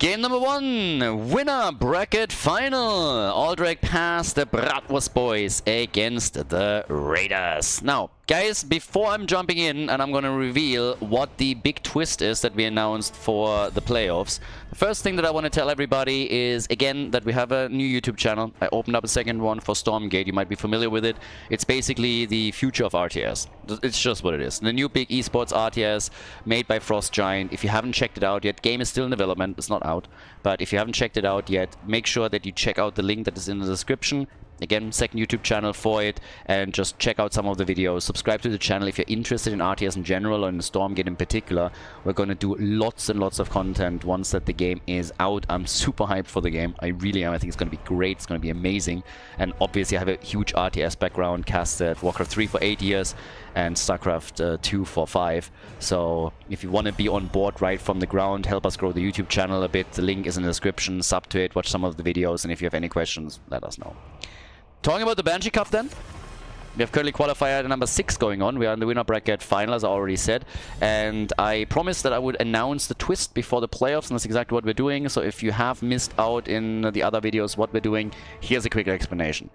Game number 1, winner bracket final. Aldrich passed the Bratwurst boys against the Raiders. Now, guys, before I'm jumping in and I'm going to reveal what the big twist is that we announced for the playoffs, the first thing that I want to tell everybody is, again, that we have a new YouTube channel. I opened up a second one for Stormgate. You might be familiar with it. It's basically the future of RTS. It's just what it is. The new big esports RTS made by Frost Giant. If you haven't checked it out yet, game is still in development. It's not out. But if you haven't checked it out yet, make sure that you check out the link that is in the description. Again, second YouTube channel for it, and just check out some of the videos. Subscribe to the channel if you're interested in RTS in general, or in Stormgate in particular. We're going to do lots and lots of content once that the game is out. I'm super hyped for the game. I really am. I think it's going to be great. It's going to be amazing. And obviously, I have a huge RTS background, casted Warcraft 3 for 8 years, and StarCraft 2 for 5. So if you want to be on board right from the ground, help us grow the YouTube channel a bit. The link is in the description. Sub to it, watch some of the videos, and if you have any questions, let us know. Talking about the Banshee Cup then, we have currently qualifier number 6 going on. We are in the winner bracket final, as I already said. And I promised that I would announce the twist before the playoffs, and that's exactly what we're doing. So if you have missed out in the other videos what we're doing, here's a quick explanation.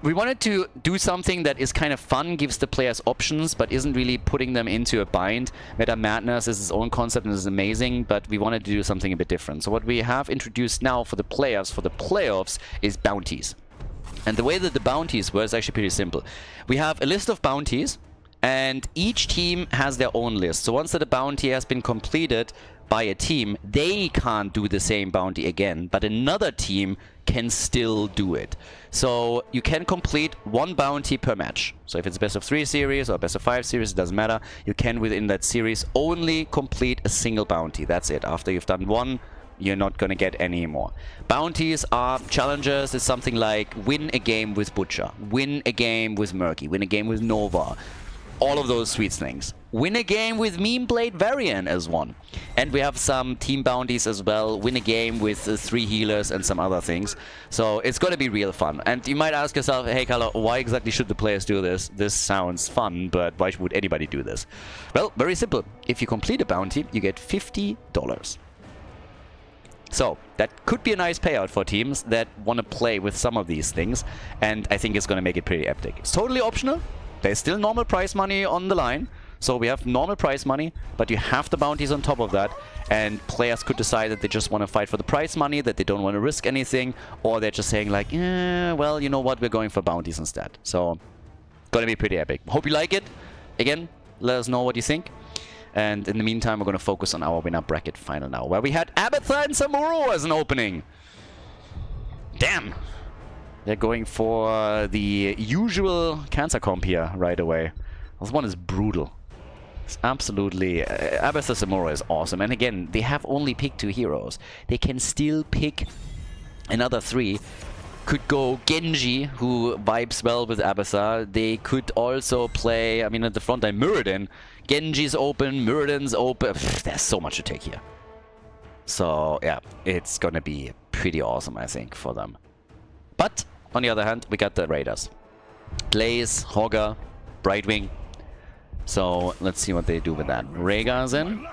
We wanted to do something that is kind of fun, gives the players options, but isn't really putting them into a bind. Meta Madness is its own concept and is amazing, but we wanted to do something a bit different. So what we have introduced now for the players, for the playoffs, is bounties. And the way that the bounties work is actually pretty simple. We have a list of bounties, and each team has their own list. So once that a bounty has been completed by a team, they can't do the same bounty again, but another team can still do it. So you can complete one bounty per match. So if it's best of 3 series or best of 5 series, it doesn't matter. You can, within that series, only complete a single bounty. That's it. After you've done one, you're not going to get any more. Bounties are challenges. It's something like win a game with Butcher, win a game with Murky, win a game with Nova. All of those sweet things. Win a game with Meme Blade Varian as one. And we have some team bounties as well. Win a game with 3 healers and some other things. So it's going to be real fun. And you might ask yourself, hey Khaldor, why exactly should the players do this? This sounds fun, but why would anybody do this? Well, very simple. If you complete a bounty, you get $50. So that could be a nice payout for teams that want to play with some of these things, and I think it's going to make it pretty epic. It's totally optional. There's still normal prize money on the line, so we have normal prize money, but you have the bounties on top of that, and players could decide that they just want to fight for the prize money, that they don't want to risk anything, or they're just saying like, well, you know what, we're going for bounties instead. So, going to be pretty epic. Hope you like it. Again, let us know what you think. And in the meantime, we're going to focus on our winner bracket final now, where we had Abathur and Samuro as an opening. Damn. They're going for the usual cancer comp here right away. This one is brutal. It's absolutely... Abathur Samuro is awesome. And again, they have only picked 2 heroes. They can still pick another 3. Could go Genji, who vibes well with Abathur. They could also play, I mean, at the front line, Muradin. Genji's open, Muradin's open. There's so much to take here. So, yeah, it's gonna be pretty awesome, I think, for them. But, on the other hand, we got the Raiders. Blaze, Hogger, Brightwing. So, let's see what they do with that. Rhaegar's in.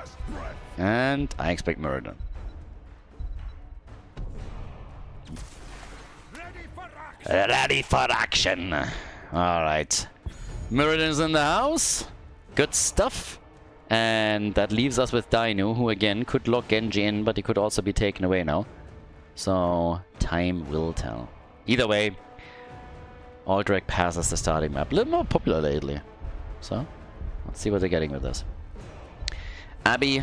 And I expect Muradin. Ready for action. Alright. Muradin's in the house. Good stuff. And that leaves us with Dainu, who again could lock Genji in, but he could also be taken away now. So, time will tell. Either way, Aldrich passes the starting map. A little more popular lately. So, let's see what they're getting with this. Abby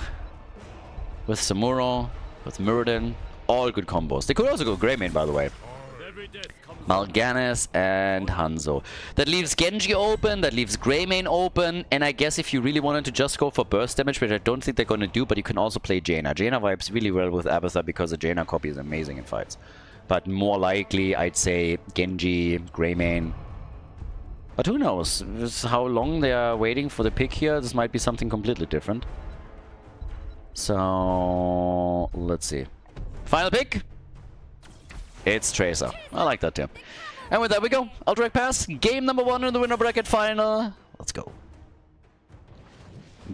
with Samuro, with Muradin. All good combos. They could also go Greymane, by the way. Mal'Ganis and Hanzo. That leaves Genji open, that leaves Greymane open, and I guess if you really wanted to just go for burst damage, which I don't think they're going to do, but you can also play Jaina. Jaina vibes really well with Abathur because the Jaina copy is amazing in fights. But more likely, I'd say Genji, Greymane. But who knows? This is how long they are waiting for the pick here. This might be something completely different. So, let's see. Final pick. It's Tracer. I like that too. And with that we go. Aldrich pass. Game number 1 in the winner bracket final. Let's go.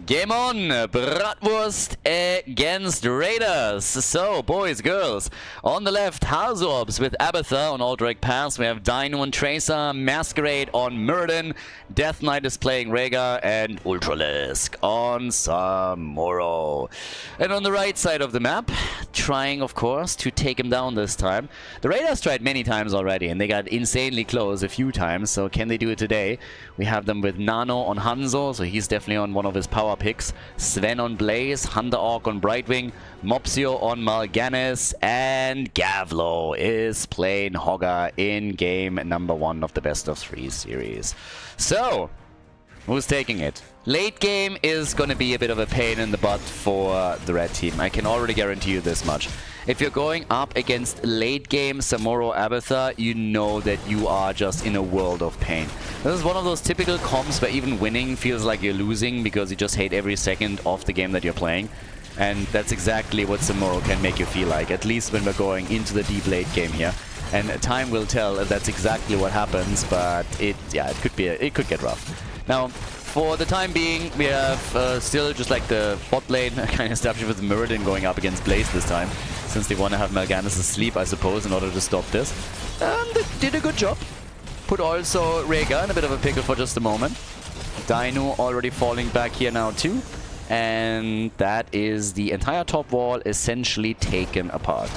Game on! Bratwurst against Raiders. So, boys, girls, on the left, Khaldor with Abatha on Aldrich Pass. We have Dino and Tracer, Masquerade on Muradin, Death Knight is playing Rhaegar, and Ultralisk on Samuro. And on the right side of the map, trying, of course, to take him down this time. The Raiders tried many times already, and they got insanely close a few times, so can they do it today? We have them with Nano on Hanzo, so he's definitely on one of his power picks. Sven on Blaze, Hunter Orc on Brightwing, Mopsio on Mal'Ganis, and Gavlo is playing Hogger in game number 1 of the best of 3 series. So, who's taking it? Late game is going to be a bit of a pain in the butt for the red team. I can already guarantee you this much. If you're going up against late game Samuro Abatha, you know that you are just in a world of pain. This is one of those typical comps where even winning feels like you're losing because you just hate every second of the game that you're playing. And that's exactly what Samuro can make you feel like, at least when we're going into the deep late game here. And time will tell if that's exactly what happens, but it could get rough. Now, for the time being, we have still just like the bot lane kind of established with Muradin going up against Blaze this time, since they want to have Mal'Ganis asleep, I suppose, in order to stop this. And they did a good job. Put also Rhaegar in a bit of a pickle for just a moment. Dino already falling back here now too. And that is the entire top wall essentially taken apart.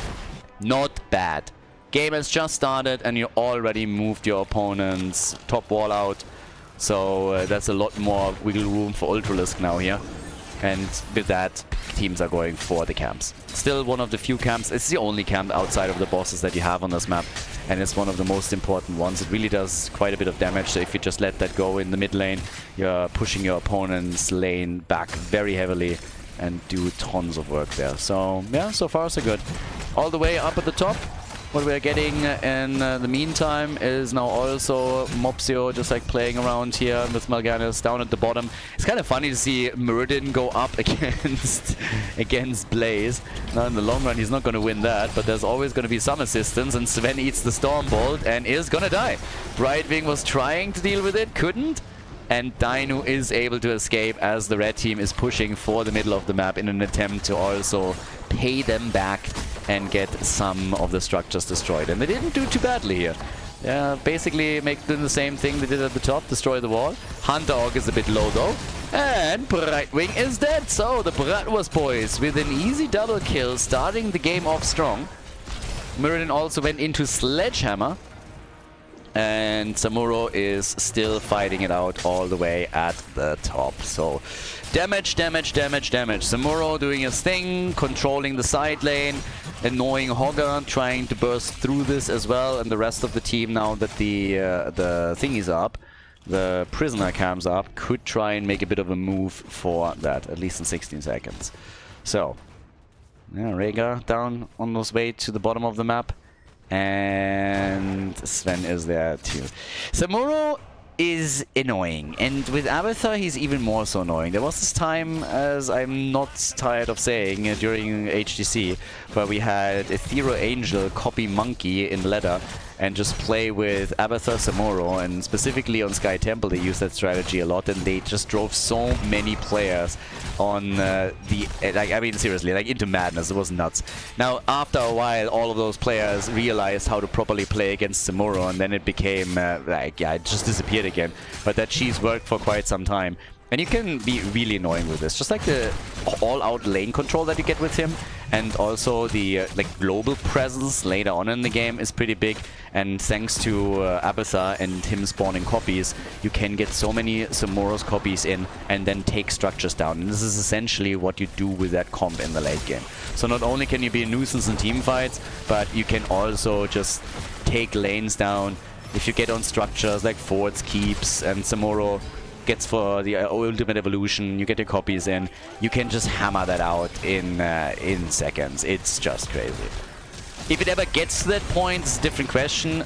Not bad. Game has just started and you already moved your opponent's top wall out. So that's a lot more wiggle room for Ultralisk now here. And with that, teams are going for the camps. Still one of the few camps. It's the only camp outside of the bosses that you have on this map. And it's one of the most important ones. It really does quite a bit of damage. So if you just let that go in the mid lane, you're pushing your opponent's lane back very heavily and do tons of work there. So yeah, so far so good. All the way up at the top. What we're getting in the meantime is now also Mopsio just like playing around here with Mal'Ganis down at the bottom. It's kind of funny to see Muradin go up against Blaze. Now in the long run he's not going to win that, but there's always going to be some assistance, and Sven eats the Stormbolt and is going to die. Brightwing was trying to deal with it, couldn't. And Dino is able to escape as the red team is pushing for the middle of the map in an attempt to also pay them back and get some of the structures destroyed. And they didn't do too badly here. Basically doing the same thing they did at the top, destroy the wall. Hunter Orc is a bit low though. And Brightwing is dead. So the Bratwurst boys with an easy double kill, starting the game off strong. Muradin also went into Sledgehammer. And Samuro is still fighting it out all the way at the top. So damage, damage, damage, damage. Samuro doing his thing, controlling the side lane, annoying Hogger, trying to burst through this as well. And the rest of the team, now that the thingy's up, the prisoner cam's up, could try and make a bit of a move for that, at least in 16 seconds. So, yeah, Rhaegar down on his way to the bottom of the map. And Sven is there too. Samuro is annoying, and with Abatha he's even more so annoying. There was this time, as I'm not tired of saying, during HGC, where we had Ethereal Angel copy Monkey in ladder and just play with Abatha Samuro, and specifically on Sky Temple they used that strategy a lot, and they just drove so many players on seriously, like into madness. It was nuts. Now after a while all of those players realized how to properly play against Samuro, and then it became it just disappeared again. But that cheese worked for quite some time. And you can be really annoying with this. Just like the all-out lane control that you get with him. And also the global presence later on in the game is pretty big. And thanks to Abatha and him spawning copies, you can get so many Samuro's copies in and then take structures down. And this is essentially what you do with that comp in the late game. So not only can you be a nuisance in team fights, but you can also just take lanes down. If you get on structures like forts, keeps, and Samuro gets for the ultimate evolution, you get your copies in, you can just hammer that out in seconds. It's just crazy. If it ever gets to that point, it's a different question.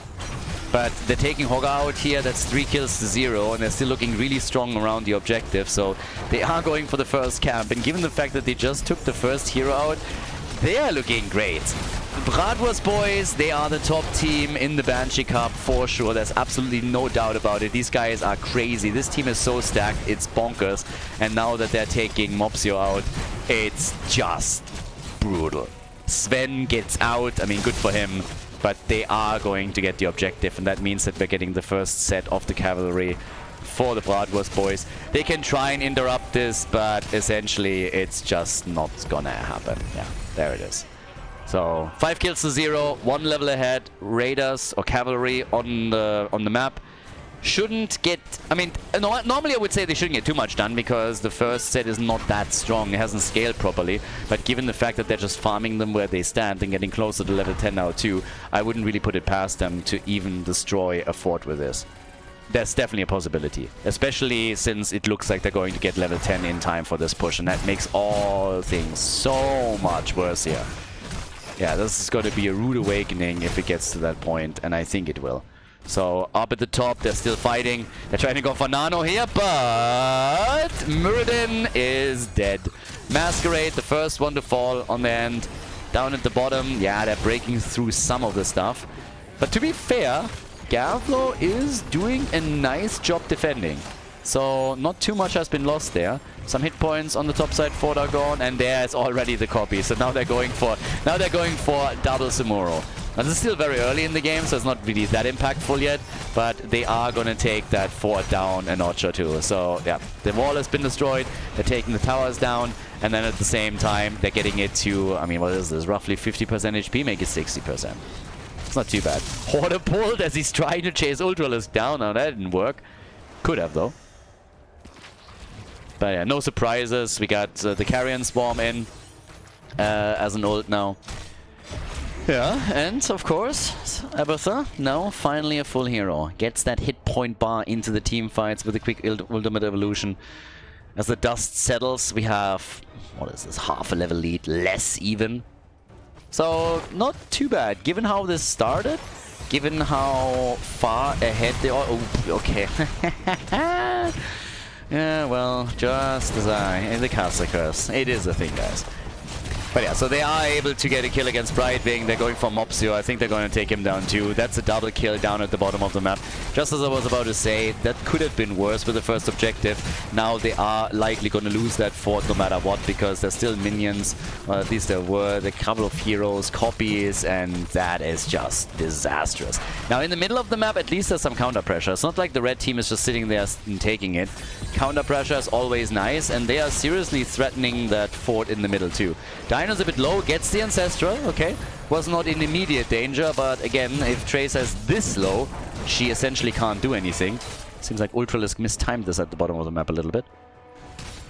But they're taking Hogger out here, that's 3 kills to 0, and they're still looking really strong around the objective. So they are going for the first camp, and given the fact that they just took the first hero out, they are looking great. Bratwurst boys, they are the top team in the Banshee Cup for sure. There's absolutely no doubt about it. These guys are crazy. This team is so stacked, it's bonkers. And now that they're taking Mopsio out, it's just brutal. Sven gets out. I mean, good for him. But they are going to get the objective, and that means that we're getting the first set of the cavalry for the Bratwurst boys. They can try and interrupt this, but essentially it's just not gonna happen. Yeah, there it is. So 5 kills to 0, 1 level ahead. Raiders or cavalry on the map shouldn't get. I mean, normally I would say they shouldn't get too much done because the first set is not that strong. It hasn't scaled properly. But given the fact that they're just farming them where they stand and getting closer to level 10 now too, I wouldn't really put it past them to even destroy a fort with this. There's definitely a possibility, especially since it looks like they're going to get level 10 in time for this push, and that makes all things so much worse here. Yeah, this is going to be a rude awakening if it gets to that point, and I think it will. So, up at the top, they're still fighting. They're trying to go for Nano here, but Muradin is dead. Masquerade, the first one to fall on the end. Down at the bottom, yeah, they're breaking through some of the stuff. But to be fair, Khaldor is doing a nice job defending. So not too much has been lost there. Some hit points on the top side, fort are gone, and there's already the copy. So now they're going for double Sumuro. Now this is still very early in the game, so it's not really that impactful yet, but they are gonna take that fort down a notch or two. So yeah, the wall has been destroyed, they're taking the towers down, and then at the same time they're getting it to, I mean, what is this, roughly 50% HP, make it 60%. It's not too bad. Hoarder pulled as he's trying to chase Ultralisk down. Now that didn't work. Could have though. But yeah, no surprises. We got the Carrion Swarm in as an ult now. Yeah, and of course, Abatha, now finally a full hero. Gets that hit point bar into the team fights with a quick ultimate evolution. As the dust settles, we have, what is this, half a level lead, less even. So, not too bad, given how this started, given how far ahead they are. Oh, okay. Yeah, well, just as in the castle curse. It is a thing, guys. But yeah, so they are able to get a kill against Brightwing. They're going for Mopsio. I think they're going to take him down too. That's a double kill down at the bottom of the map. Just as I was about to say, that could have been worse with the first objective. Now they are likely going to lose that fort no matter what, because there's still minions. Well, at least there were a couple of heroes, copies, and that is just disastrous. Now in the middle of the map, at least there's some counter pressure. It's not like the red team is just sitting there and taking it. Counter pressure is always nice, and they are seriously threatening that fort in the middle too. Dino's a bit low, gets the Ancestral, okay. Was not in immediate danger, but again, if Tracer is this low, she essentially can't do anything. Seems like Ultralisk mistimed this at the bottom of the map a little bit.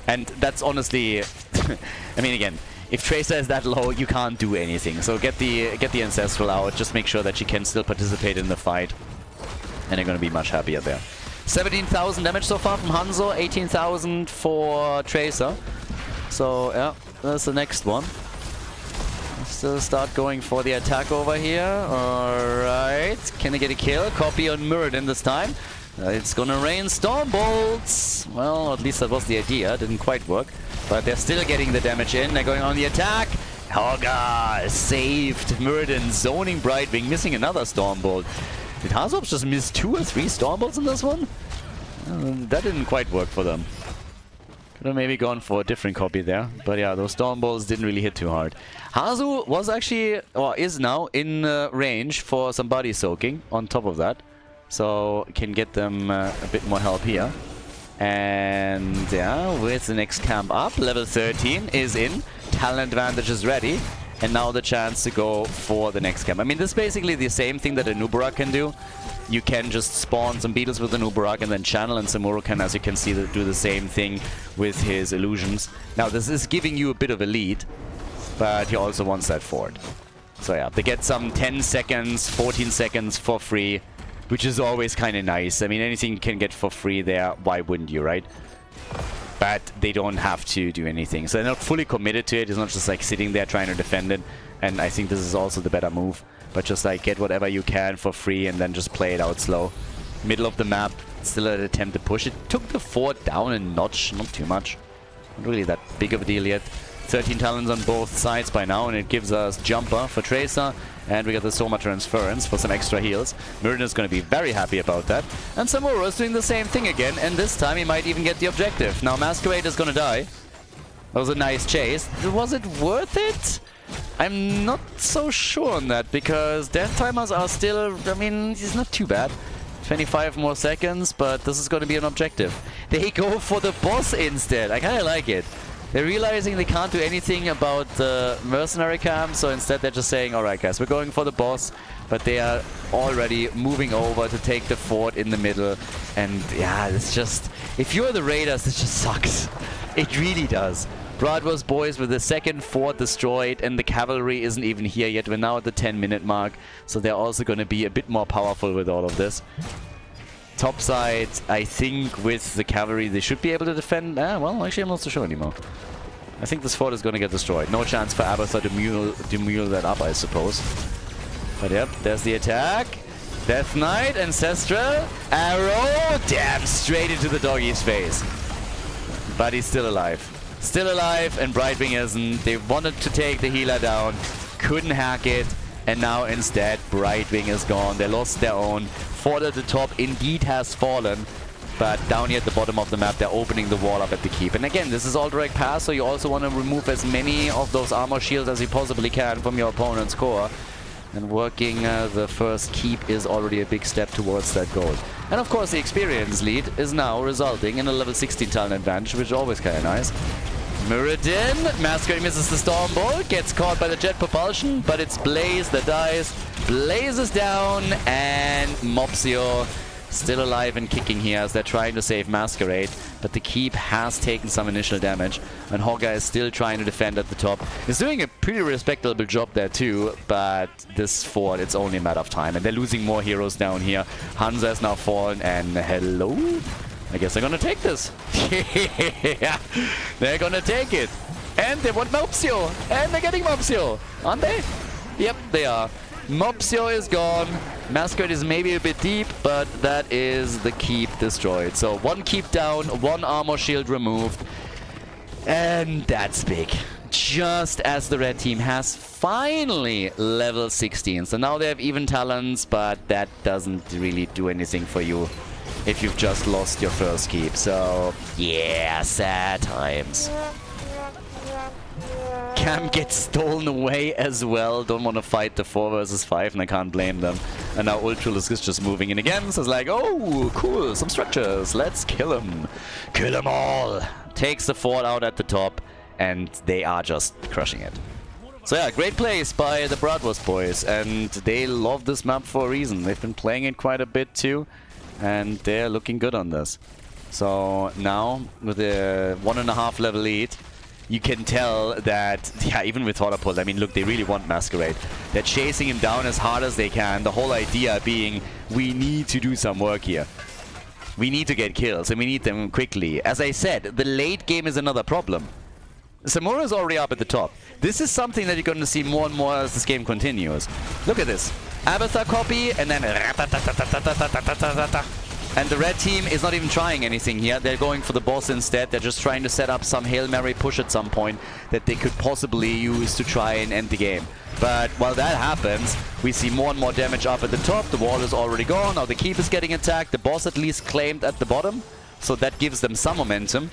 And that's honestly, I mean, again, if Tracer is that low, you can't do anything. So get the Ancestral out, just make sure that she can still participate in the fight, and they're going to be much happier there. 17,000 damage so far from Hanzo, 18,000 for Tracer. So, yeah, that's the next one. Still start going for the attack over here. Alright, can they get a kill? Copy on Muradin this time. It's gonna rain Storm Bolts. Well, at least that was the idea. Didn't quite work. But they're still getting the damage in. They're going on the attack. Hoga saved Muradin, zoning Brightwing, missing another Storm Bolt. Did Hazops just miss 2 or 3 Storm Bolts in this one? That didn't quite work for them. Could have maybe gone for a different copy there. But yeah, those Storm Bolts didn't really hit too hard. Hazu was actually, or is now, in range for some body soaking on top of that. So can get them a bit more help here. And yeah, with the next camp up, level 13 is in. Talent advantage is ready. And now the chance to go for the next camp. I mean, this is basically the same thing that a Nubarak can do. You can just spawn some beetles with the Nubarak and then channel, and Samuro can, as you can see, do the same thing with his illusions. Now, this is giving you a bit of a lead, but he also wants that fort. So yeah, they get some 10 seconds, 14 seconds for free, which is always kind of nice. I mean, anything you can get for free there, why wouldn't you, right? But they don't have to do anything. So they're not fully committed to it. It's not just like sitting there trying to defend it. And I think this is also the better move. But just like get whatever you can for free and then just play it out slow. Middle of the map, still an attempt to push it. Took the fort down a notch, not too much. Not really that big of a deal yet. 13 talents on both sides by now, and it gives us Jumper for Tracer, and we got the Soma Transference for some extra heals. Mirrodin is going to be very happy about that. And Samuro is doing the same thing again, and this time he might even get the objective. Now Masquerade is going to die. That was a nice chase. Was it worth it? I'm not so sure on that, because death timers are still, I mean, it's not too bad. 25 more seconds, but this is going to be an objective. They go for the boss instead. I kind of like it. They're realizing they can't do anything about the mercenary camp, so instead they're just saying, alright guys, we're going for the boss, but they are already moving over to take the fort in the middle. And yeah, it's just, if you're the Raiders, this just sucks. It really does. Bratwurst boys with the second fort destroyed, and the cavalry isn't even here yet. We're now at the 10-minute mark, so they're also going to be a bit more powerful with all of this. Top side, I think with the cavalry they should be able to defend. Well, actually I'm not so sure anymore. I think this fort is going to get destroyed. No chance for Abathur to mule that up, I suppose. But yep, there's the attack. Death Knight, Ancestral, Arrow, damn, straight into the doggy's face. But he's still alive. Still alive, and Brightwing isn't. They wanted to take the healer down, couldn't hack it, and now instead Brightwing is gone. They lost their own. Fort at the top indeed has fallen, but down here at the bottom of the map they're opening the wall up at the keep. And again, this is all direct pass, so you also want to remove as many of those armor shields as you possibly can from your opponent's core. And working the first keep is already a big step towards that goal. And of course the experience lead is now resulting in a level 16 talent advantage, which is always kind of nice. Mirrodin, Masquerade misses the Storm Bolt, gets caught by the jet propulsion, but it's Blaze that dies. Blazes down, and Mopsio still alive and kicking here as they're trying to save Masquerade, but the keep has taken some initial damage, and Hogga is still trying to defend at the top. He's doing a pretty respectable job there too, but this fort, it's only a matter of time, and they're losing more heroes down here. Hansa has now fallen, and hello? I guess they're gonna take this. Yeah, they're gonna take it. And they want Mopsio, and they're getting Mopsio, aren't they? Yep, they are. Mopsio is gone. Masquerade is maybe a bit deep, but that is the keep destroyed. So one keep down, one armor shield removed, and that's big. Just as the red team has finally level 16. So now they have even talents, but that doesn't really do anything for you if you've just lost your first keep. So yeah, sad times. Cam gets stolen away as well. Don't want to fight the 4 versus 5, and I can't blame them. And now Ultralisk is just moving in again. So it's like, oh, cool, some structures. Let's kill them. Kill them all. Takes the fort out at the top, and they are just crushing it. So yeah, great place by the Bratwurst boys, and they love this map for a reason. They've been playing it quite a bit too, and they're looking good on this. So now, with a 1.5 level lead, you can tell that, yeah, even with Horapult, I mean, look, they really want Masquerade. They're chasing him down as hard as they can. The whole idea being, we need to do some work here. We need to get kills, and we need them quickly. As I said, the late game is another problem. Samura is already up at the top. This is something that you're going to see more and more as this game continues. Look at this. Abathur copy, and then... And the red team is not even trying anything here. They're going for the boss instead. They're just trying to set up some Hail Mary push at some point that they could possibly use to try and end the game. But while that happens, we see more and more damage up at the top. The wall is already gone. Now the keep is getting attacked. The boss at least claimed at the bottom. So that gives them some momentum.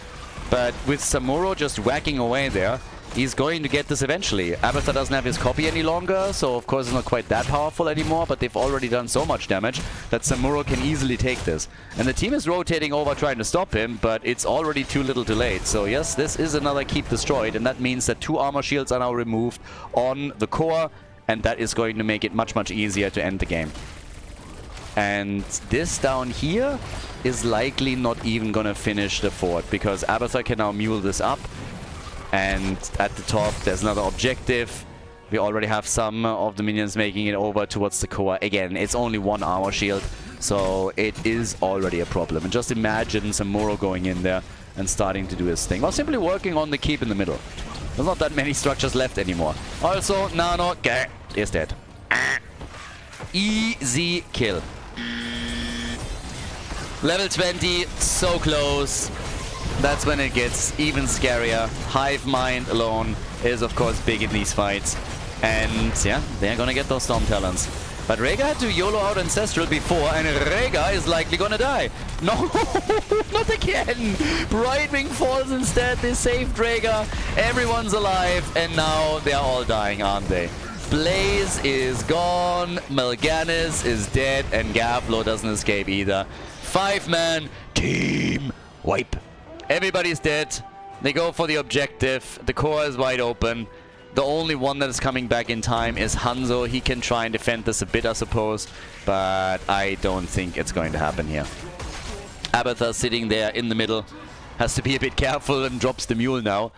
But with Samuro just whacking away there, he's going to get this eventually. Abathur doesn't have his copy any longer, so of course it's not quite that powerful anymore, but they've already done so much damage that Samuro can easily take this. And the team is rotating over trying to stop him, but it's already too little too late. So yes, this is another keep destroyed, and that means that 2 armor shields are now removed on the core, and that is going to make it much, much easier to end the game. And this down here is likely not even gonna finish the fort, because Abathur can now mule this up. And at the top, there's another objective. We already have some of the minions making it over towards the core. Again, it's only 1 armor shield, so it is already a problem. And just imagine Samuro going in there and starting to do his thing, while simply working on the keep in the middle. There's not that many structures left anymore. Also, Nano is dead. Easy kill. Level 20, so close. That's when it gets even scarier. Hive Mind alone is, of course, big in these fights. And, yeah, they're gonna get those Storm Talons. But Rhaegar had to YOLO out Ancestral before, and Rhaegar is likely gonna die. No, not again! Brightwing falls instead, they saved Rhaegar, everyone's alive, and now they are all dying, aren't they? Blaze is gone, Mal'Ganis is dead, and Gavlo doesn't escape either. 5-man team wipe. Everybody's dead, they go for the objective, the core is wide open. The only one that is coming back in time is Hanzo. He can try and defend this a bit, I suppose, but I don't think it's going to happen here. Abathar sitting there in the middle has to be a bit careful and drops the mule now,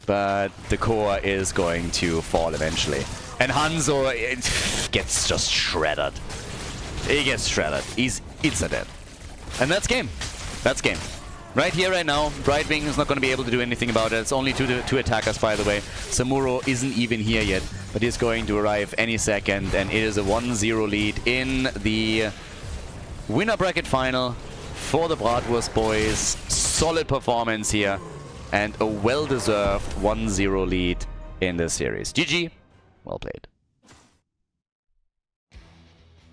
but the core is going to fall eventually. And Hanzo gets just shredded. He gets shredded. He's dead. And that's game. That's game. Right here, right now, Brightwing is not going to be able to do anything about it. It's only two attackers, by the way. Samuro isn't even here yet, but he's going to arrive any second, and it is a 1-0 lead in the winner bracket final for the Bratwurst boys. Solid performance here, and a well-deserved 1-0 lead in this series. GG, well played.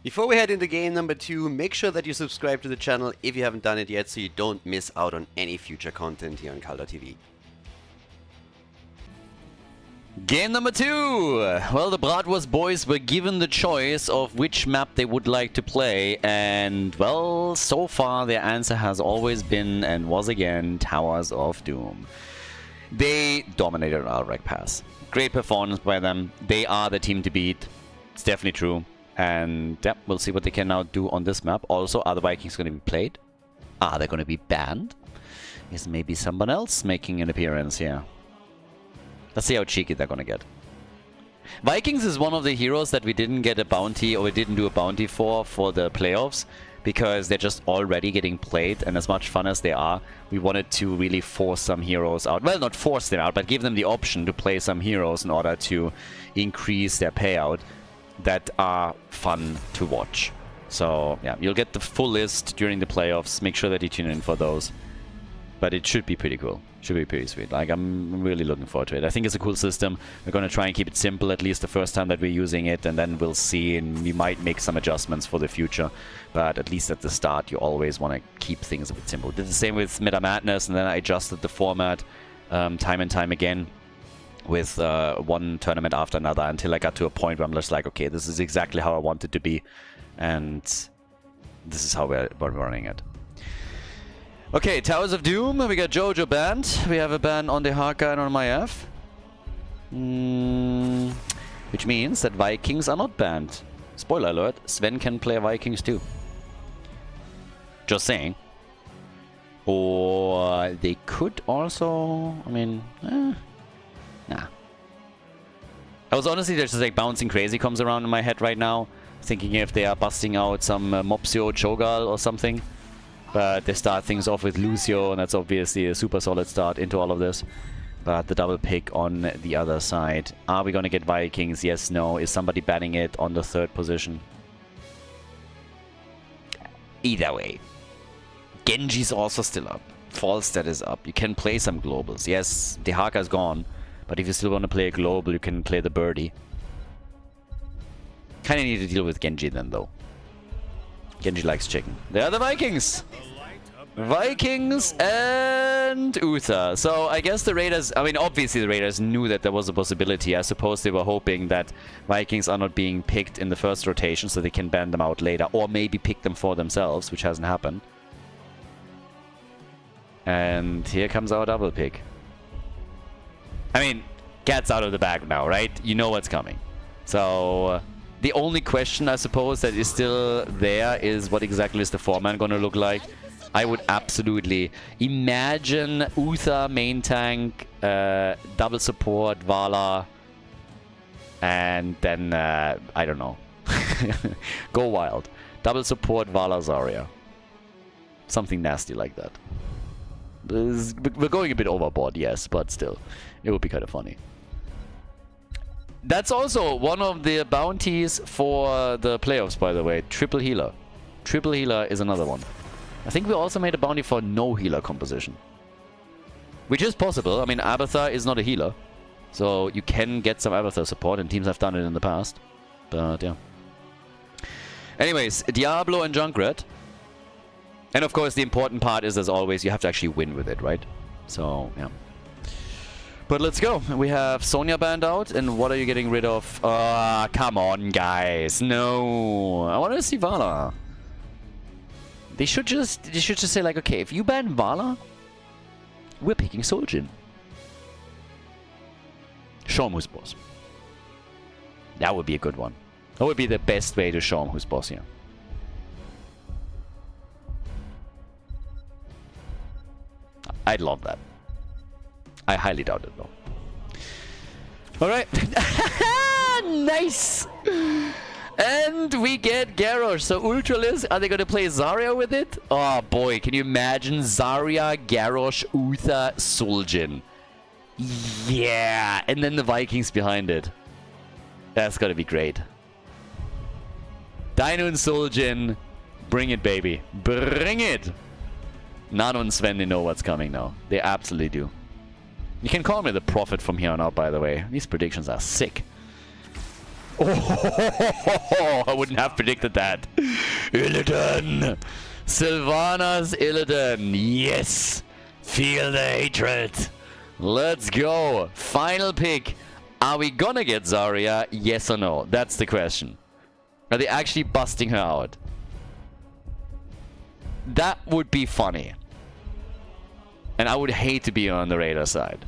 Before we head into game number 2, make sure that you subscribe to the channel if you haven't done it yet so you don't miss out on any future content here on Khaldor TV. Game number 2! Well, the Bratwurst boys were given the choice of which map they would like to play, and, well, so far their answer has always been, and was again, Towers of Doom. They dominated Aldrich Pass. Great performance by them. They are the team to beat. It's definitely true. And yeah, we'll see what they can now do on this map. Also, are the Vikings going to be played? Are they going to be banned? Is maybe someone else making an appearance here? Let's see how cheeky they're going to get. Vikings is one of the heroes that we didn't get a bounty, or we didn't do a bounty for the playoffs, because they're just already getting played, and as much fun as they are, we wanted to really force some heroes out. Well, not force them out, but give them the option to play some heroes in order to increase their payout that are fun to watch. So yeah, you'll get the full list during the playoffs. Make sure that you tune in for those. But it should be pretty cool. Should be pretty sweet. Like, I'm really looking forward to it. I think it's a cool system. We're going to try and keep it simple, at least the first time that we're using it, and then we'll see, and we might make some adjustments for the future. But at least at the start, you always want to keep things a bit simple. Did the same with Meta Madness, and then I adjusted the format time and time again, with one tournament after another, until I got to a point where I'm just like, okay, this is exactly how I want it to be, and this is how we're running it. Okay, Towers of Doom, we got Jojo banned. We have a ban on the Haka and on my F. Which means that Vikings are not banned. Spoiler alert, Sven can play Vikings too. Just saying. Or they could also, I mean, nah. I was honestly just like bouncing crazy comes around in my head right now, thinking if they are busting out some Mopsio Cho'Gall or something. But they start things off with Lucio, and that's obviously a super solid start into all of this. But the double pick on the other side. Are we going to get Vikings? Yes, no. Is somebody banning it on the 3rd position? Either way. Genji's also still up. Falstad is up. You can play some globals. Yes, the Haka's gone. But if you still want to play a global, you can play the birdie. Kind of need to deal with Genji then, though. Genji likes chicken. They are the Vikings! Vikings and Uther. So I guess the Raiders, I mean, obviously the Raiders knew that there was a possibility. I suppose they were hoping that Vikings are not being picked in the first rotation so they can ban them out later. Or maybe pick them for themselves, which hasn't happened. And here comes our double pick. I mean, cat's out of the bag now, right? You know what's coming. So the only question, I suppose, that is still there is what exactly is the 4-man going to look like. I would absolutely imagine Uther, main tank, double support, Vala, and then, I don't know. Go wild. Double support, Vala, Zarya. Something nasty like that. We're going a bit overboard, yes, but still. It would be kind of funny. That's also one of the bounties for the playoffs, by the way. Triple healer. Triple healer is another one. I think we also made a bounty for no healer composition. Which is possible. I mean, Abathar is not a healer. So you can get some avatar support, and teams have done it in the past. But yeah. Anyways, Diablo and Junkrat. And of course, the important part is, as always, you have to actually win with it, right? So, yeah. But let's go. We have Sonya banned out, and what are you getting rid of? Come on, guys. No. I want to see Vala. They should just say, like, okay, if you ban Vala, we're picking Soljin. Show him who's boss. That would be a good one. That would be the best way to show him who's boss here. I'd love that. I highly doubt it, though. Alright. Nice! And we get Garrosh. So Ultralisk, are they going to play Zarya with it? Oh boy, can you imagine Zarya, Garrosh, Uther, Soljin? Yeah! And then the Vikings behind it. That's going to be great. Dino and Soljin, bring it, baby. Bring it! Nano and Sven, they know what's coming now. They absolutely do. You can call me the prophet from here on out, by the way. These predictions are sick. Oh, I wouldn't have predicted that. Illidan! Sylvanas Illidan. Yes! Feel the hatred. Let's go. Final pick. Are we gonna get Zarya? Yes or no? That's the question. Are they actually busting her out? That would be funny. And I would hate to be on the Raider side.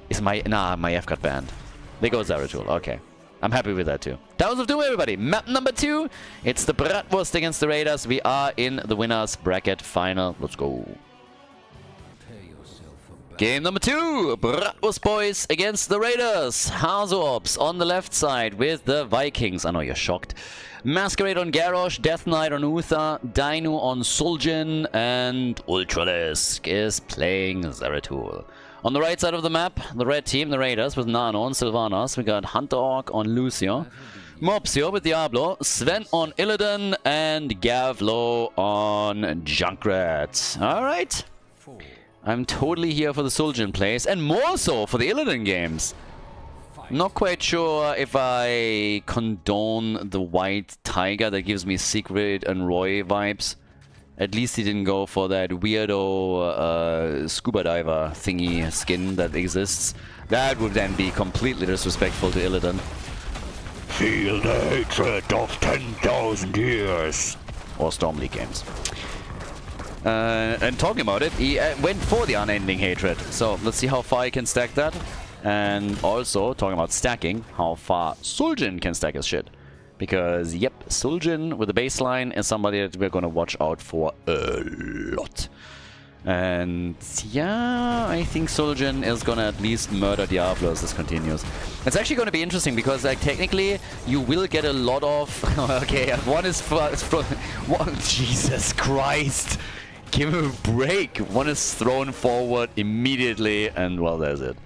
Is my... Nah, my F got banned. They go Zeratul. Okay. I'm happy with that too. Towers of Doom, everybody. Map number 2. It's the Bratwurst against the Raiders. We are in the winners bracket final. Let's go. Game number 2. Bratwurst boys against the Raiders. Hazorps on the left side with the Vikings. I know you're shocked. Masquerade on Garrosh, Death Knight on Uther, Dino on Soljin, and Ultralisk is playing Zeratul. On the right side of the map, the red team, the Raiders, with Nano on Sylvanas. We got Hunter Orc on Lucio, Mopsio with Diablo, Sven on Illidan, and Gavlo on Junkrat. Alright. I'm totally here for the Soljin plays, and more so for the Illidan games. Not quite sure if I condone the white tiger that gives me Sigrid and Roy vibes. At least he didn't go for that weirdo scuba diver thingy skin that exists. That would then be completely disrespectful to Illidan. Feel the hatred of 10,000 years. Or Storm League games. And talking about it, he went for the unending hatred. So let's see how far he can stack that. And also, talking about stacking, how far Soljin can stack his shit. Because, yep, Soljin with the baseline is somebody that we're gonna watch out for a lot. And yeah, I think Soljin is gonna at least murder Diablo as this continues. It's actually gonna be interesting because, like, technically, you will get a lot of... okay, one is Jesus Christ! Give him a break! One is thrown forward immediately, and well, there's it.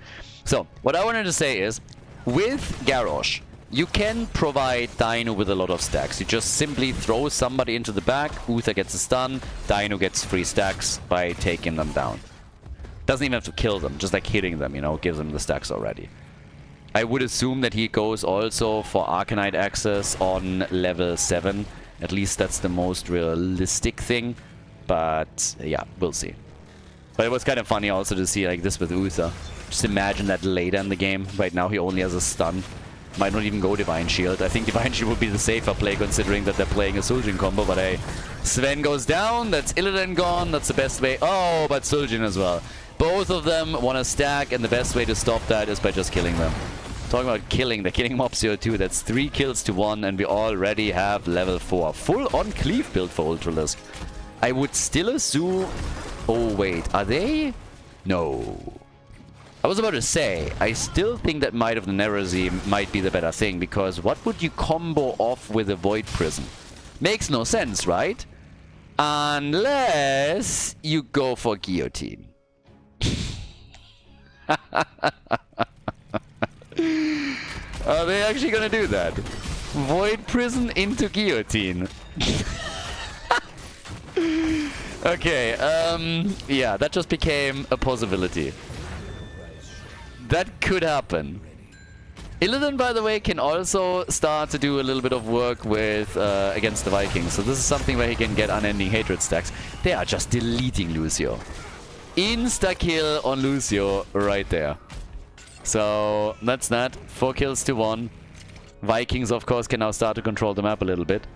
So, what I wanted to say is, with Garrosh, you can provide Dino with a lot of stacks. You just simply throw somebody into the back, Uther gets a stun, Dino gets 3 stacks by taking them down. Doesn't even have to kill them, just like hitting them, you know, gives them the stacks already. I would assume that he goes also for Arcanite access on level 7. At least that's the most realistic thing. But, yeah, we'll see. But it was kind of funny also to see like this with Uther. Just imagine that later in the game. Right now he only has a stun. Might not even go Divine Shield. I think Divine Shield would be the safer play considering that they're playing a Soljin combo. But hey, Sven goes down. That's Illidan gone. That's the best way. Oh, but Soljin as well. Both of them want to stack, and the best way to stop that is by just killing them. Talking about killing, they're killing Mopsio too. That's 3 kills to 1, and we already have level 4. Full on cleave build for Ultralisk. I would still assume... Oh, wait. Are they? No. I was about to say, I still think that Might of the Nerazim might be the better thing, because what would you combo off with a Void Prison? Makes no sense, right? Unless you go for Guillotine. Are they actually gonna do that? Void Prison into Guillotine. Okay, yeah, that just became a possibility. That could happen. Illidan, by the way, can also start to do a little bit of work with against the Vikings. So this is something where he can get unending hatred stacks. They are just deleting Lucio. Insta-kill on Lucio right there. So that's that. 4 kills to 1. Vikings, of course, can now start to control the map a little bit.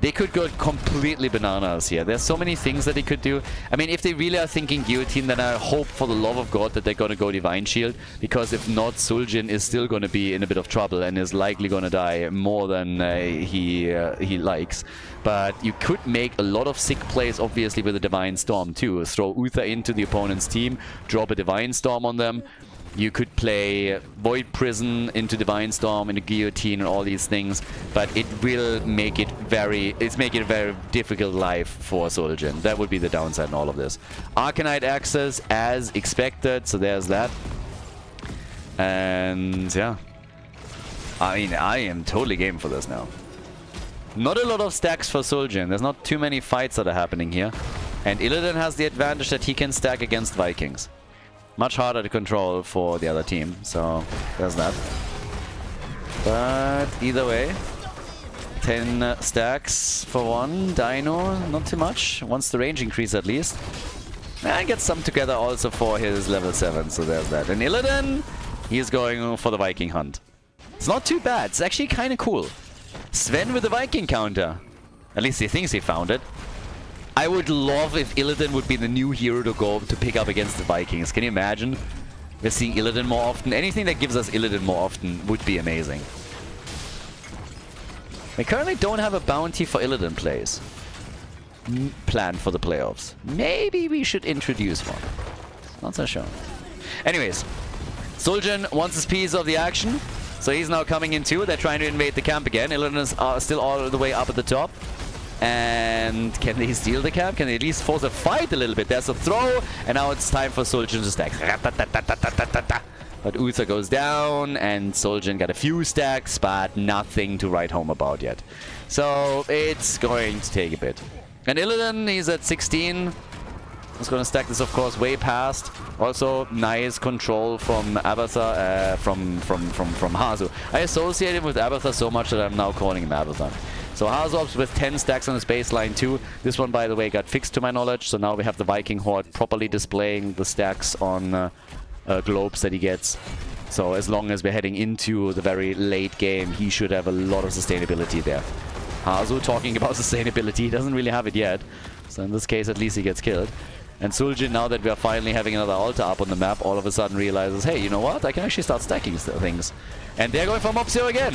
They could go completely bananas here. There's so many things that they could do. I mean, if they really are thinking Guillotine, then I hope for the love of God that they're going to go Divine Shield. Because if not, Suljin is still going to be in a bit of trouble and is likely going to die more than he likes. But you could make a lot of sick plays, obviously, with a Divine Storm too. Throw Uther into the opponent's team, drop a Divine Storm on them. You could play Void Prison into Divine Storm, into Guillotine and all these things, but it will make it very difficult life for Suljin. That would be the downside in all of this. Arcanite access as expected, so there's that. And yeah. I mean, I am totally game for this now. Not a lot of stacks for Suljin. There's not too many fights that are happening here. And Illidan has the advantage that he can stack against Vikings. Much harder to control for the other team, so there's that. But either way, 10 stacks for one. Dino, not too much. Wants the range increase at least. And gets some together also for his level 7, so there's that. And Illidan, he's going for the Viking hunt. It's not too bad. It's actually kind of cool. Sven with the Viking counter. At least he thinks he found it. I would love if Illidan would be the new hero to go to pick up against the Vikings. Can you imagine? We're seeing Illidan more often. Anything that gives us Illidan more often would be amazing. We currently don't have a bounty for Illidan plays planned for the playoffs. Maybe we should introduce one. Not so sure. Anyways, Suljin wants his piece of the action. So he's now coming in too. They're trying to invade the camp again. Illidan is still all the way up at the top. And can they steal the camp? Can they at least force a fight a little bit? There's a throw, and now it's time for Suljin to stack. But Uther goes down, and Suljin got a few stacks, but nothing to write home about yet. So it's going to take a bit. And Illidan, he's at 16. He's going to stack this, of course, way past. Also, nice control from Abathar, from Hazu. I associate him with Abathar so much that I'm now calling him Abathar. So Hazor's with 10 stacks on his baseline too. This one, by the way, got fixed to my knowledge. So now we have the Viking Horde properly displaying the stacks on globes that he gets. So as long as we're heading into the very late game, he should have a lot of sustainability there. Hazu talking about sustainability, he doesn't really have it yet. So in this case, at least he gets killed. And Suljin, now that we are finally having another altar up on the map, all of a sudden realizes, hey, you know what? I can actually start stacking things. And they're going for Mopsio again.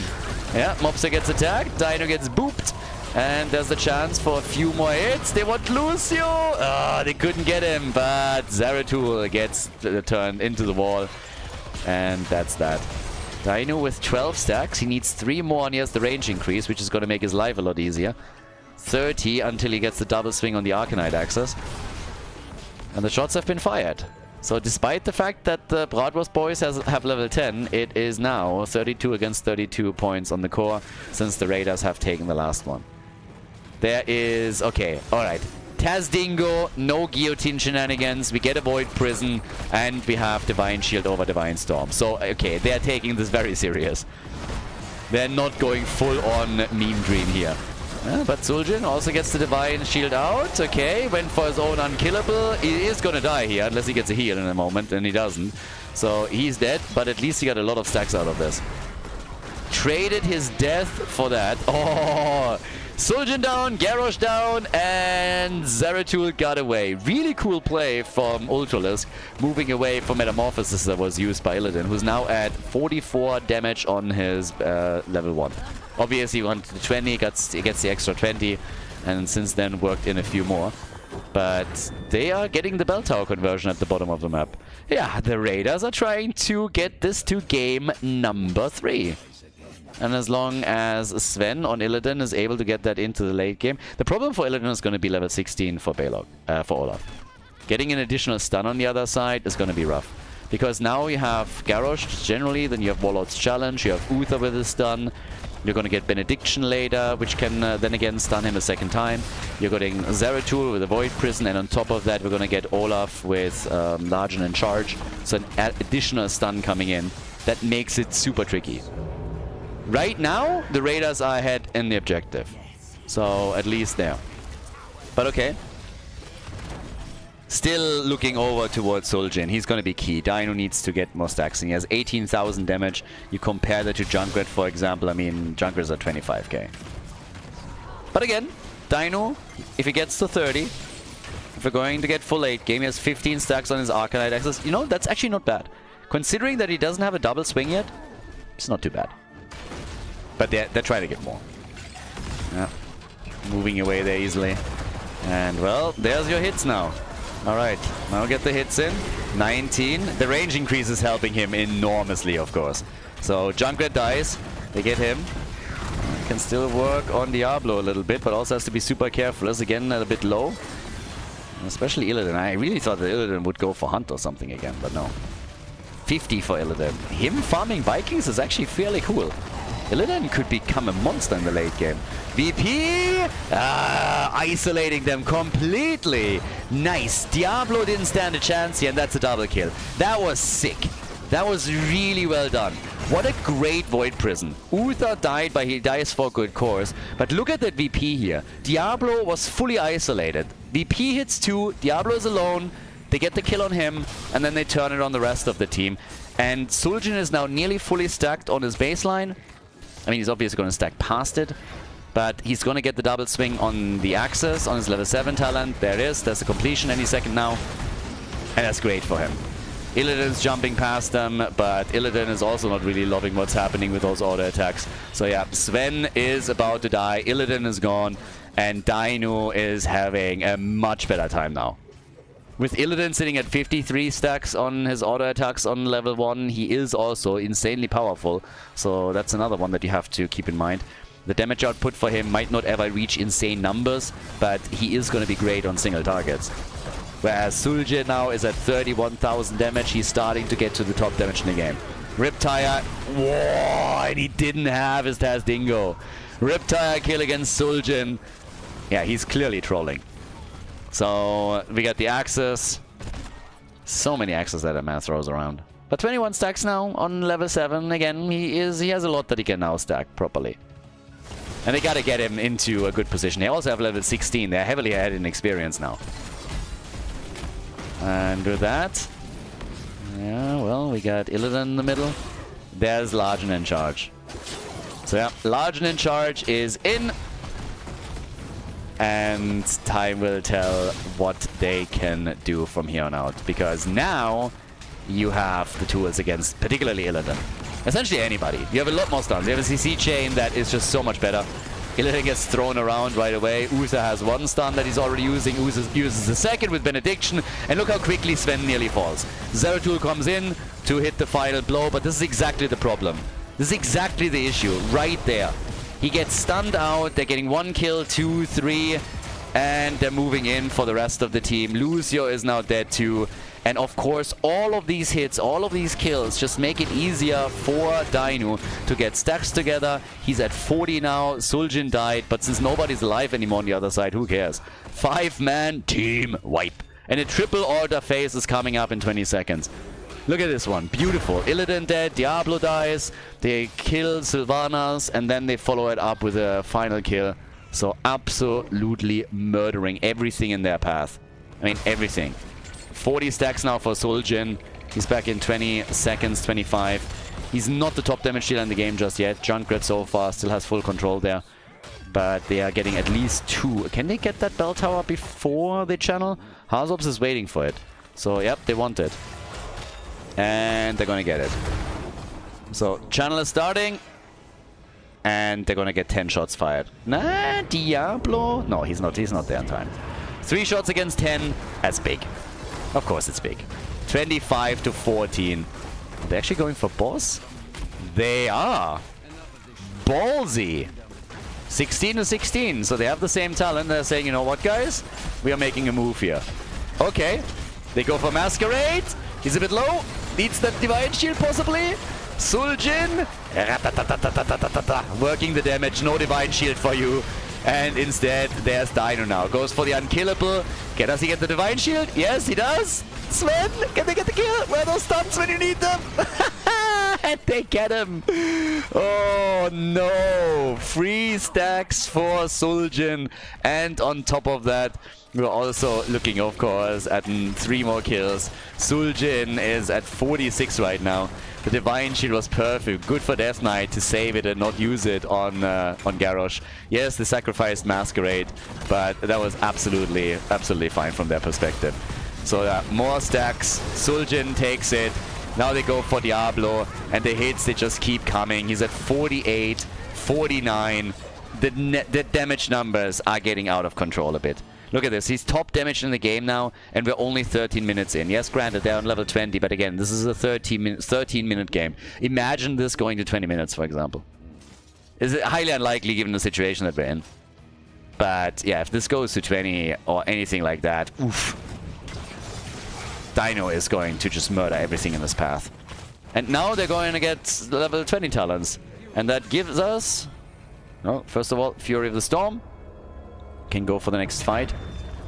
Yeah, Mopsio gets attacked, Dino gets booped, and there's the chance for a few more hits. They want Lucio! Ah, they couldn't get him, but Zeratul gets turned into the wall. And that's that. Dino with 12 stacks. He needs 3 more and he has the range increase, which is going to make his life a lot easier. 30 until he gets the double swing on the Arcanite axis. And the shots have been fired. So despite the fact that the Bratwurst boys have level 10, it is now 32 against 32 points on the core, since the Raiders have taken the last one. There is... okay, alright. Taz Dingo, no guillotine shenanigans, we get a Void Prison, and we have Divine Shield over Divine Storm. So, okay, they're taking this very serious. They're not going full-on meme dream here. But Suljin also gets the Divine Shield out. Okay, went for his own unkillable. He is gonna die here, unless he gets a heal in a moment, and he doesn't. So he's dead, but at least he got a lot of stacks out of this. Traded his death for that. Oh! Suljin down, Garrosh down, and Zeratul got away. Really cool play from Ultralisk, moving away from Metamorphosis that was used by Illidan, who's now at 44 damage on his level 1. Obviously, he wanted the 20, he gets the extra 20, and since then worked in a few more. But they are getting the bell tower conversion at the bottom of the map. Yeah, the Raiders are trying to get this to game number 3. And as long as Sven on Illidan is able to get that into the late game, the problem for Illidan is going to be level 16 for for Olaf. Getting an additional stun on the other side is going to be rough. Because now you have Garrosh generally, then you have Warlord's Challenge, you have Uther with his stun, You're going to get Benediction later, which can then again stun him a second time. You're getting Zeratul with a Void Prison, and on top of that, we're going to get Olaf with Large and in Charge. So an additional stun coming in. That makes it super tricky. Right now, the Raiders are ahead in the objective. So at least there. But okay. Still looking over towards Suljin. He's going to be key. Dino needs to get more stacks. And he has 18,000 damage. You compare that to Junkrat, for example. I mean, Junkrat's at 25k. But again, Dino, if he gets to 30, if we're going to get full late game, he has 15 stacks on his Arcanite access. You know, that's actually not bad. Considering that he doesn't have a double swing yet, it's not too bad. But they're trying to get more. Yeah. Moving away there easily. And, well, there's your hits now. Alright, now get the hits in. 19. The range increase is helping him enormously, of course. So Junkrat dies. They get him. Can still work on Diablo a little bit, but also has to be super careful. Is again a bit low. Especially Illidan. I really thought that Illidan would go for Hunt or something again, but no. 50 for Illidan. Him farming Vikings is actually fairly cool. Illidan could become a monster in the late game. VP! Isolating them completely. Nice. Diablo didn't stand a chance here, and that's a double kill. That was sick. That was really well done. What a great Void Prison. Uther died, but he dies for good cause. But look at that VP here. Diablo was fully isolated. VP hits 2, Diablo is alone. They get the kill on him, and then they turn it on the rest of the team. And Suljin is now nearly fully stacked on his baseline. I mean, he's obviously going to stack past it, but he's going to get the double swing on the Axis, on his level 7 talent. There it is. There's a completion any second now. And that's great for him. Illidan's jumping past them, but Illidan is also not really loving what's happening with those auto attacks. So yeah, Sven is about to die. Illidan is gone, and Dino is having a much better time now. With Illidan sitting at 53 stacks on his auto attacks on level 1, he is also insanely powerful. So that's another one that you have to keep in mind. The damage output for him might not ever reach insane numbers, but he is going to be great on single targets. Whereas Suljin now is at 31,000 damage, he's starting to get to the top damage in the game. Riptire, whoa, and he didn't have his Taz Dingo. Riptire kill against Suljin. Yeah, he's clearly trolling. So we got the Axis. So many Axes that a man throws around. But 21 stacks now on level 7. Again, he has a lot that he can now stack properly. And they gotta get him into a good position. They also have level 16. They're heavily ahead in experience now. And with that, yeah, well, we got Illidan in the middle. There's Largen in charge. So yeah, Largen in charge is in. And time will tell what they can do from here on out. Because now you have the tools against particularly Illidan. Essentially anybody. You have a lot more stuns. You have a CC chain that is just so much better. Illidan gets thrown around right away. Uther has one stun that he's already using. Uther uses the second with Benediction. And look how quickly Sven nearly falls. Zeratul comes in to hit the final blow. But this is exactly the problem. This is exactly the issue right there. He gets stunned out, they're getting 1 kill, 2, 3, and they're moving in for the rest of the team. Lucio is now dead too. And of course, all of these hits, all of these kills just make it easier for Dino to get stacks together. He's at 40 now, Suljin died, but since nobody's alive anymore on the other side, who cares? 5-man team wipe. And a triple order phase is coming up in 20 seconds. Look at this one. Beautiful. Illidan dead. Diablo dies. They kill Sylvanas. And then they follow it up with a final kill. So absolutely murdering everything in their path. I mean, everything. 40 stacks now for Suljin. He's back in 20 seconds, 25. He's not the top damage dealer in the game just yet. Junkrat so far still has full control there. But they are getting at least 2. Can they get that bell tower before they channel? Hazops is waiting for it. So, yep, they want it. And they're gonna get it. So, channel is starting. And they're gonna get 10 shots fired. Nah, Diablo? No, he's not there in time. 3 shots against 10. That's big. Of course it's big. 25 to 14. Are they actually going for boss? They are. Ballsy. 16 to 16. So they have the same talent. They're saying, you know what, guys? We are making a move here. Okay. They go for Masquerade. He's a bit low. Needs that Divine Shield, possibly. Suljin, working the damage, no Divine Shield for you. And instead, there's Dino now. Goes for the unkillable. Does he get the Divine Shield? Yes, he does. Sven, can they get the kill? Where are those stunts when you need them? And they get him. Oh no. 3 stacks for Suljin. And on top of that, we're also looking, of course, at 3 more kills. Suljin is at 46 right now. The Divine Shield was perfect. Good for Death Knight to save it and not use it on Garrosh. Yes, the sacrificed Masquerade, but that was absolutely fine from their perspective. So more stacks. Suljin takes it. Now they go for Diablo, and the hits, they just keep coming. He's at 48, 49. The damage numbers are getting out of control a bit. Look at this. He's top damage in the game now, and we're only 13 minutes in. Yes, granted, they're on level 20, but again, this is a 13-minute game. Imagine this going to 20 minutes, for example. It's highly unlikely given the situation that we're in. But yeah, if this goes to 20 or anything like that, oof. Dino is going to just murder everything in this path. And now they're going to get level 20 talents. And that gives us... No, first of all, Fury of the Storm. Can go for the next fight.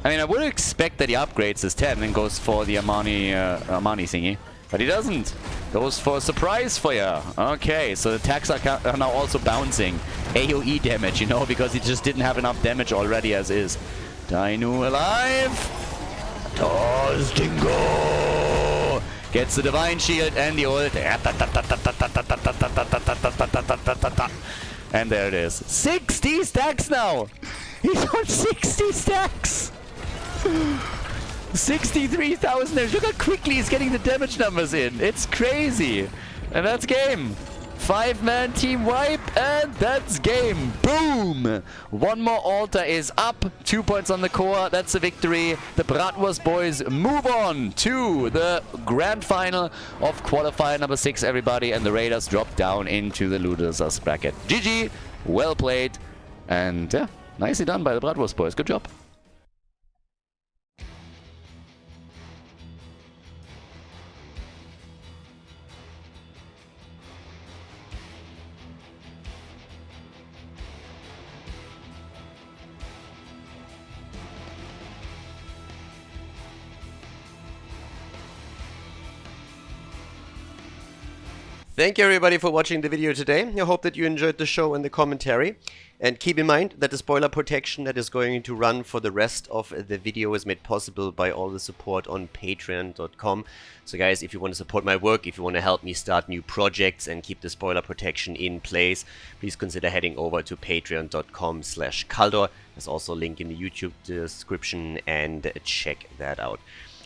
I mean, I would expect that he upgrades his 10 and goes for the Armani thingy. But he doesn't. Goes for a surprise for you. Okay, so the attacks are now also bouncing. AoE damage, you know, because he just didn't have enough damage already as is. Dino alive. Dingo gets the Divine Shield and the ult. And there it is. 60 stacks now! He's on 60 stacks! 63,000. Look how quickly he's getting the damage numbers in. It's crazy. And that's game. 5-man team wipe, and that's game. Boom! 1 more altar is up. 2 points on the core. That's a victory. The Bratwurst boys move on to the grand final of qualifier number 6, everybody. And the Raiders drop down into the losers bracket. GG. Well played. And yeah, nicely done by the Bratwurst boys. Good job. Thank you everybody for watching the video today. I hope that you enjoyed the show and the commentary. And keep in mind that the spoiler protection that is going to run for the rest of the video is made possible by all the support on patreon.com. So guys, if you want to support my work, if you want to help me start new projects and keep the spoiler protection in place, please consider heading over to patreon.com/Khaldor. There's also a link in the YouTube description, and check that out.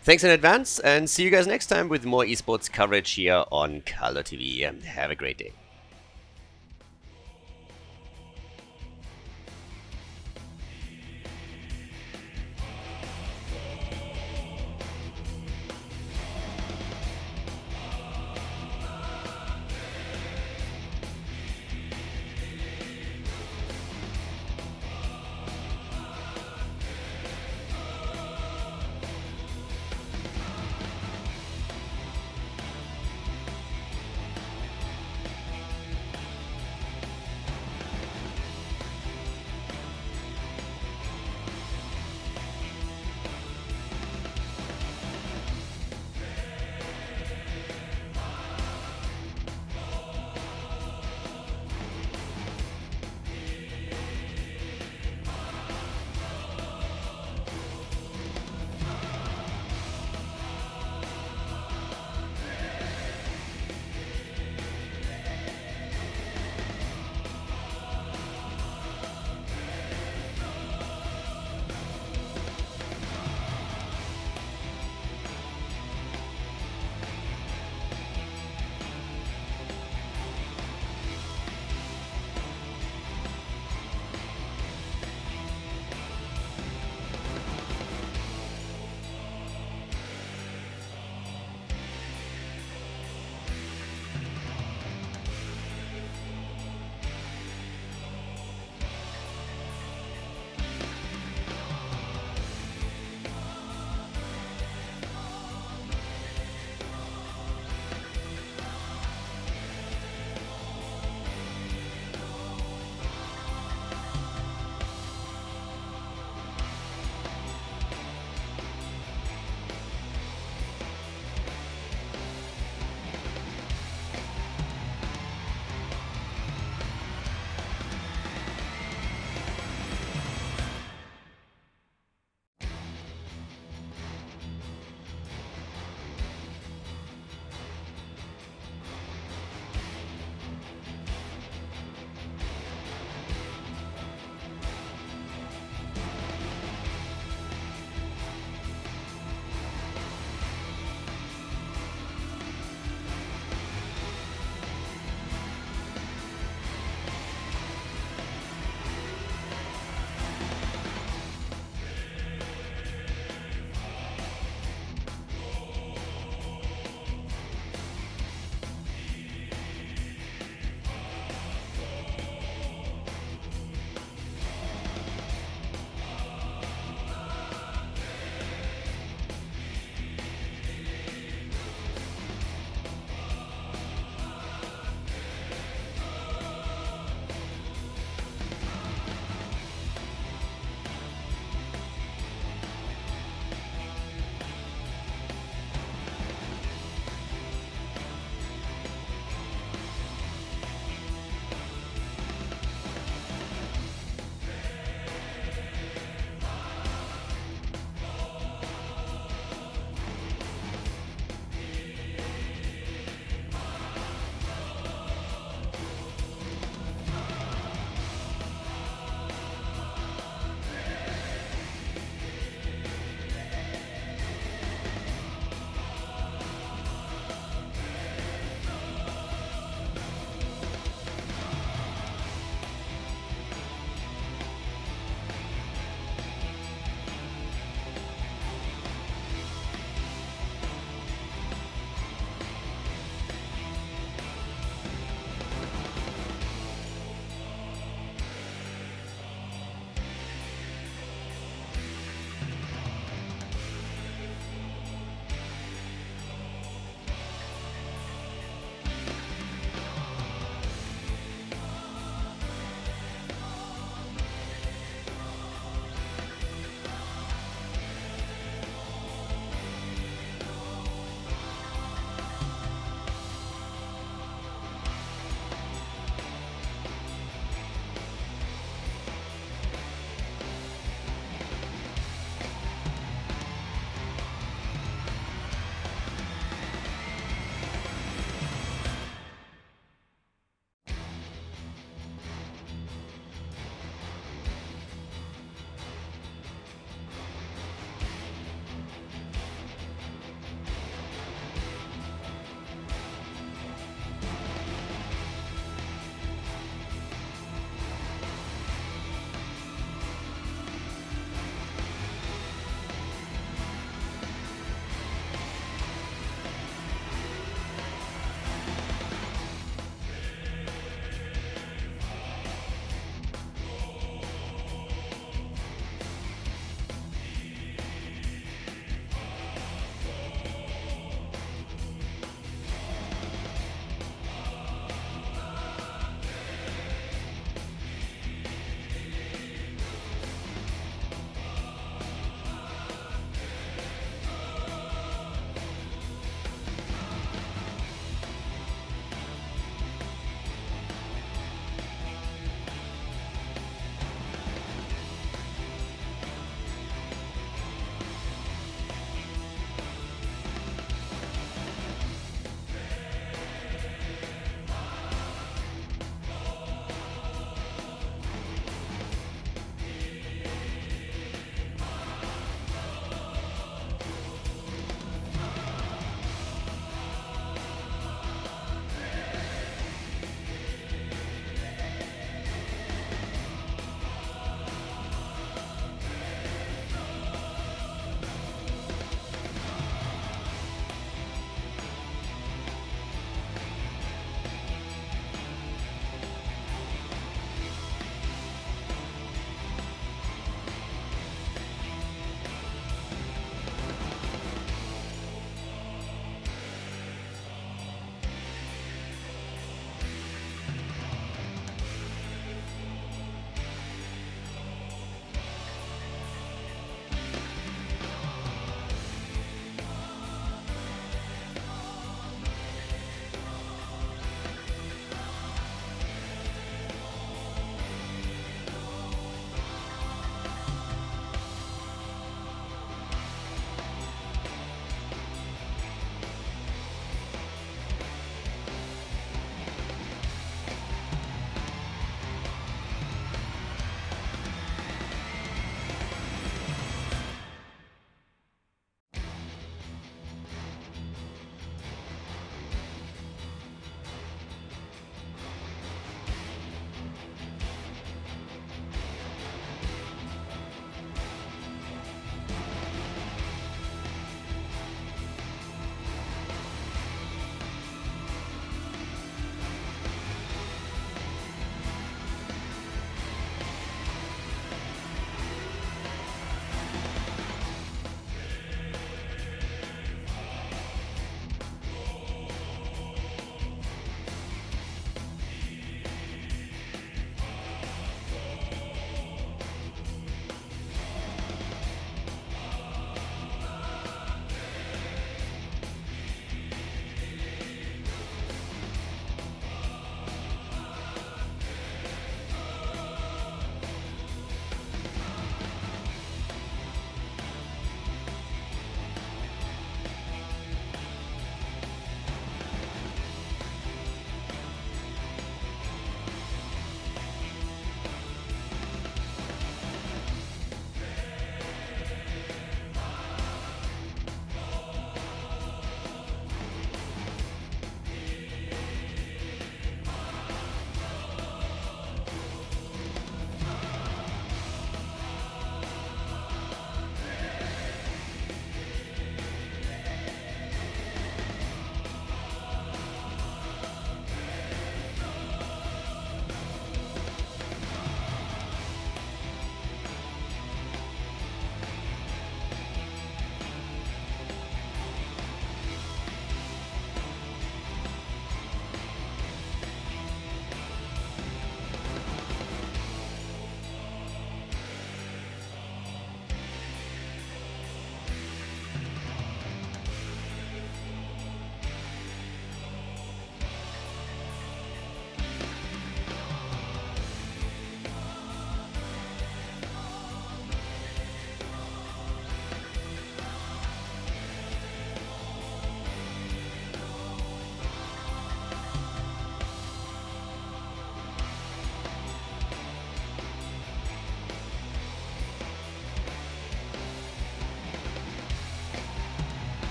Thanks in advance, and see you guys next time with more esports coverage here on Khaldor TV. Have a great day.